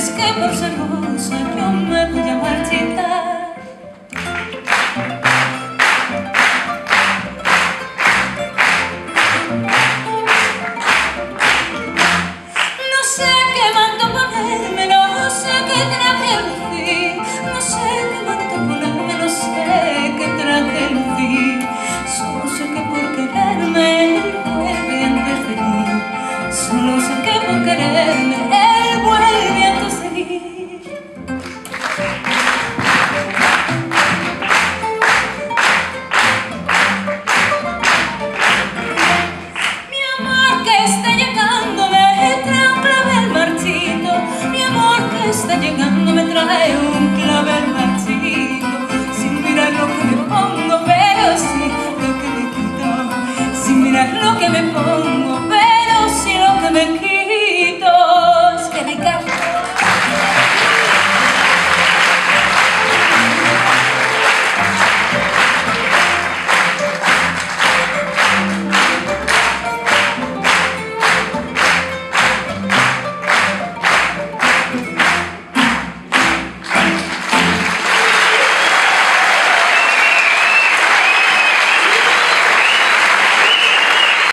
dices que por ser rosa yo me voy a marchitar. No sé qué manto ponerme, no sé qué traje lucir, no sé qué manto ponerme, no sé qué traje lucir. Solo sé que por quererme él vuelve antes de ir. Solo sé que por quererme él vuelve antes de ir. Mi amor que está llegando me trae un clavel marchito. Mi amor que está llegando me trae un clavel marchito. Sin mirar lo que me pongo, pero sí lo que me quito. Sin mirar lo que me pongo,